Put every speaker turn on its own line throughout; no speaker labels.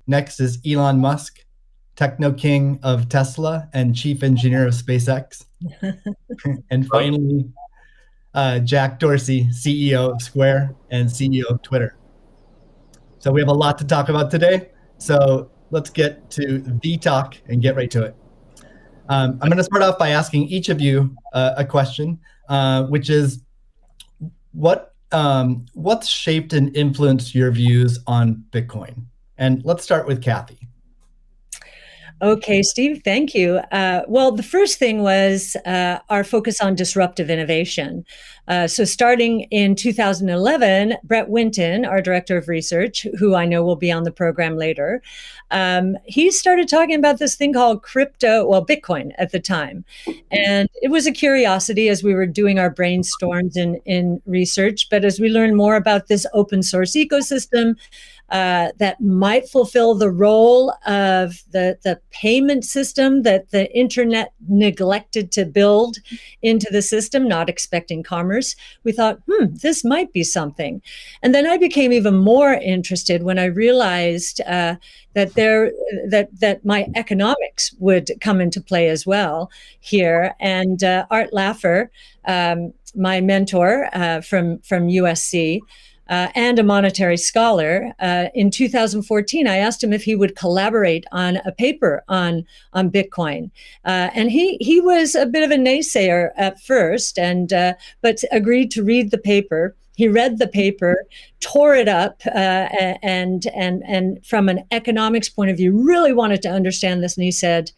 Next is Elon Musk, techno king of Tesla and chief engineer of SpaceX. And finally, Jack Dorsey, CEO of Square and CEO of Twitter. So we have a lot to talk about today. So let's get to the talk and get right to it. I'm going to start off by asking each of you a question, which is, what's shaped and influenced your views on Bitcoin? And let's start with Kathy.
Okay, Steve, thank you. Well, the first thing was our focus on disruptive innovation. So starting in 2011, Brett Winton, our director of research, who I know will be on the program later, he started talking about this thing called Bitcoin at the time. And it was a curiosity as we were doing our brainstorms in research. But as we learned more about this open source ecosystem, that might fulfill the role of the payment system that the internet neglected to build into the system, not expecting commerce. We thought, this might be something. And then I became even more interested when I realized that my economics would come into play as well here. And Art Laffer, my mentor from USC, and a monetary scholar, in 2014, I asked him if he would collaborate on a paper on Bitcoin. And he was a bit of a naysayer at first, but agreed to read the paper. He read the paper, tore it up, and from an economics point of view, really wanted to understand this. And he said,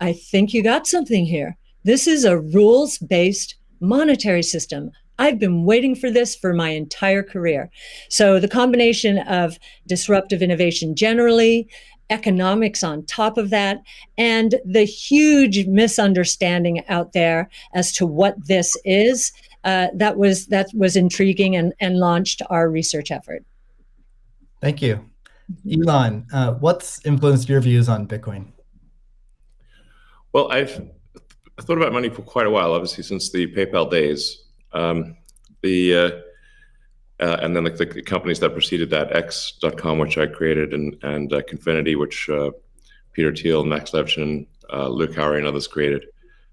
I think you got something here. This is a rules-based monetary system. I've been waiting for this for my entire career. So the combination of disruptive innovation generally, economics on top of that, and the huge misunderstanding out there as to what this is, that was intriguing and launched our research effort.
Thank you. Elon, what's influenced your views on Bitcoin?
Well, I've thought about money for quite a while, obviously since the PayPal days. And then the companies that preceded that, X.com, which I created, and Confinity, which Peter Thiel, Max Levchin, Luke Howry, and others created.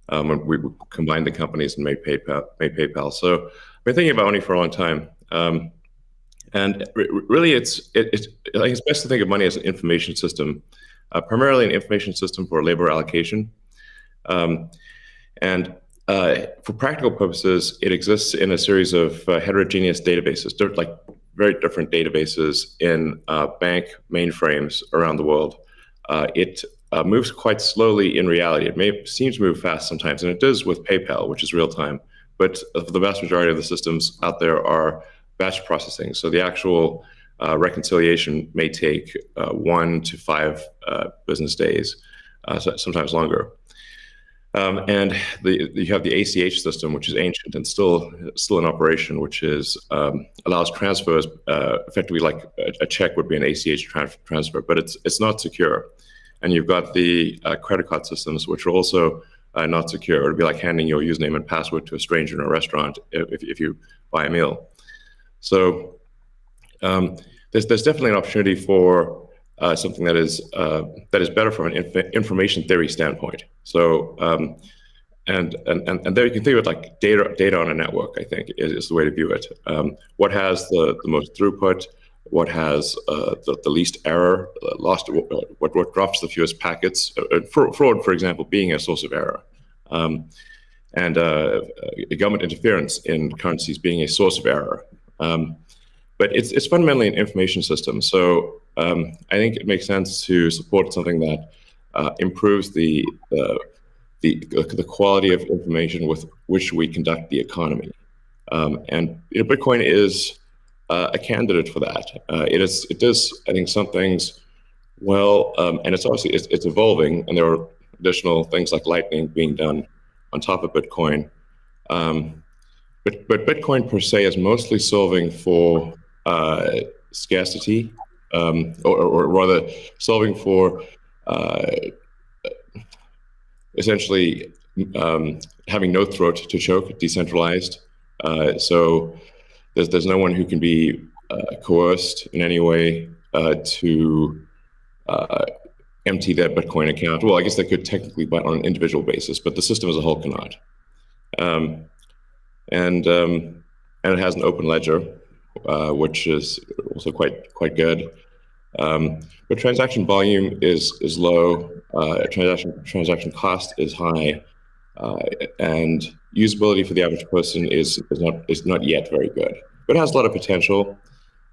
When we combined the companies and made PayPal. So I've been thinking about money for a long time. And really, I think it's best to think of money as an information system, primarily an information system for labor allocation. For practical purposes, it exists in a series of heterogeneous databases, like very different databases in bank mainframes around the world. It moves quite slowly in reality. It seems to move fast sometimes, and it does with PayPal, which is real time. But the vast majority of the systems out there are batch processing. So the actual reconciliation may take 1 to 5 business days, sometimes longer. And you have the ACH system, which is ancient and still in operation, which allows transfers effectively like a check would be an ACH transfer, but it's not secure. And you've got the credit card systems, which are also not secure. It would be like handing your username and password to a stranger in a restaurant if you buy a meal. So there's definitely an opportunity for something that is better from an information theory standpoint. So and there you can think of it like data on a network. I think is the way to view it. What has the most throughput? What has the least error? What drops the fewest packets? Fraud, for example, being a source of error, and government interference in currencies being a source of error. But it's fundamentally an information system. So I think it makes sense to support something that improves the quality of information with which we conduct the economy. And Bitcoin is a candidate for that. It does, I think, some things well, and it's obviously it's evolving, and there are additional things like Lightning being done on top of Bitcoin. But Bitcoin per se is mostly solving for scarcity, or rather solving for essentially having no throat to choke, decentralized. So there's no one who can be coerced in any way. to empty their Bitcoin account. Well, I guess they could technically, but on an individual basis, but the system as a whole cannot. And it has an open ledger, which is also quite good. But transaction volume is low. Transaction cost is high, and usability for the average person is not yet very good. But it has a lot of potential.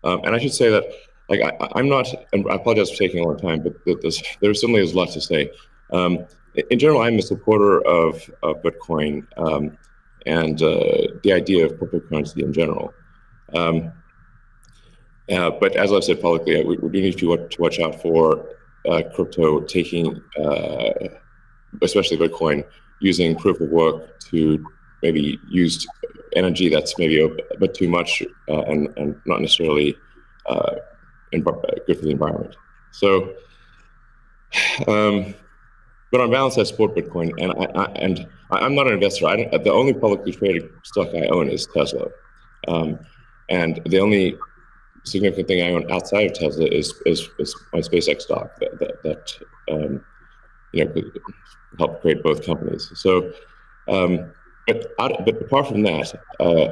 And I should say that, like, I'm not, and I apologize for taking a long time, but there certainly is a lot to say. In general, I'm a supporter of Bitcoin and the idea of cryptocurrency in general. But as I've said publicly, we do need to watch out for crypto taking, especially Bitcoin, using proof of work to maybe use energy that's maybe a bit too much and not necessarily good for the environment. So, but on balance, I support Bitcoin, and I'm not an investor. The only publicly traded stock I own is Tesla, and the only significant thing I own outside of Tesla is my SpaceX stock that helped create both companies. So, but apart from that,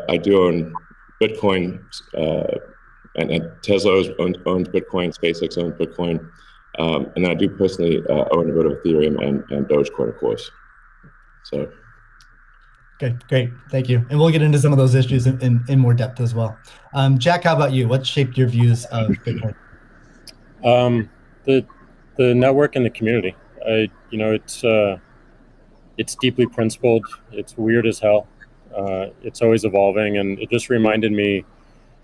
I do own Bitcoin, and Tesla owns Bitcoin, SpaceX owns Bitcoin, and I do personally own a bit of Ethereum and Dogecoin, of course. So.
Okay, great, thank you. And we'll get into some of those issues in more depth as well. Jack, how about you? What shaped your views of Bitcoin?
The network and the community. It's deeply principled. It's weird as hell. It's always evolving, and it just reminded me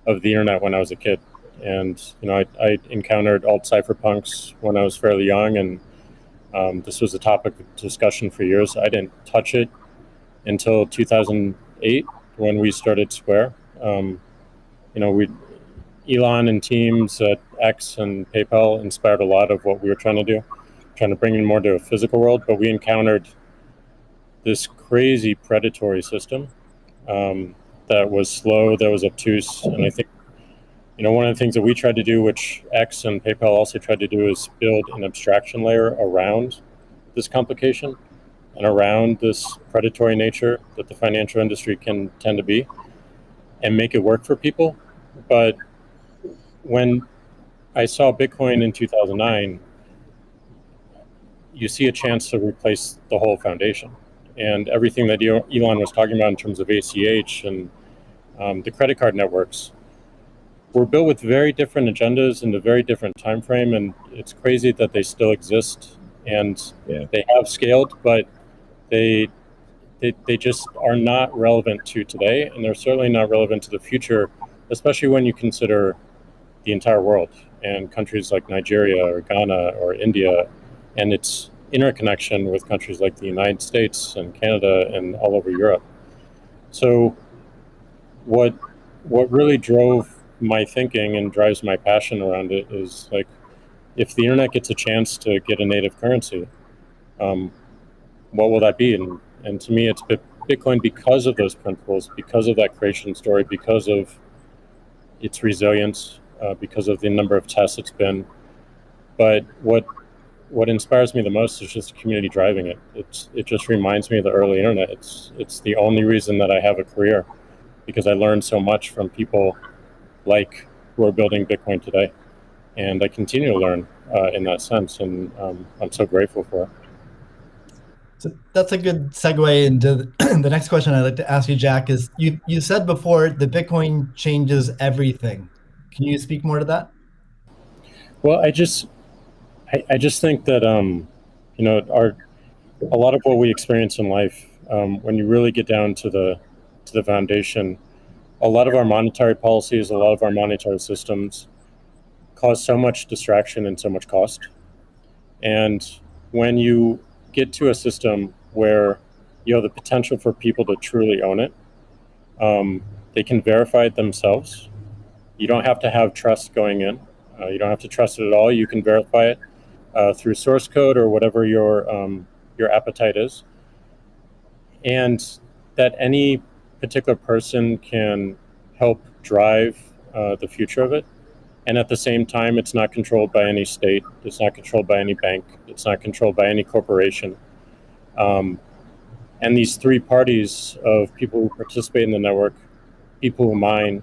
of the internet when I was a kid. And I encountered alt cypherpunks when I was fairly young, and this was a topic of discussion for years. I didn't touch it until 2008 when we started Square. Elon and teams at X and PayPal inspired a lot of what we were trying to do, trying to bring in more to a physical world, but we encountered this crazy predatory system that was slow, that was obtuse. And I think, one of the things that we tried to do, which X and PayPal also tried to do, is build an abstraction layer around this complication and around this predatory nature that the financial industry can tend to be, and make it work for people. But when I saw Bitcoin in 2009, you see a chance to replace the whole foundation. And everything that Elon was talking about in terms of ACH and the credit card networks were built with very different agendas in a very different time frame. And it's crazy that they still exist, and they have scaled, but they just are not relevant to today, and they're certainly not relevant to the future, especially when you consider the entire world and countries like Nigeria or Ghana or India, and its interconnection with countries like the United States and Canada and all over Europe. So what really drove my thinking and drives my passion around it is, like, if the internet gets a chance to get a native currency, what will that be? And to me, it's Bitcoin, because of those principles, because of that creation story, because of its resilience, because of the number of tests it's been. But what inspires me the most is just the community driving it. It just reminds me of the early internet. It's the only reason that I have a career, because I learned so much from people like who are building Bitcoin today, and I continue to learn in that sense, and I'm so grateful for it.
So that's a good segue into the next question I'd like to ask you, Jack. Is you said before that Bitcoin changes everything. Can you speak more to that?
Well, I just think that a lot of what we experience in life, when you really get down to the foundation, a lot of our monetary policies, a lot of our monetary systems cause so much distraction and so much cost. And when you get to a system where you have the potential for people to truly own it, they can verify it themselves. You don't have to have trust going in. You don't have to trust it at all. You can verify it through source code or whatever your appetite is, and that any particular person can help drive the future of it. And at the same time, it's not controlled by any state. It's not controlled by any bank. It's not controlled by any corporation. And these three parties of people who participate in the network, people who mine,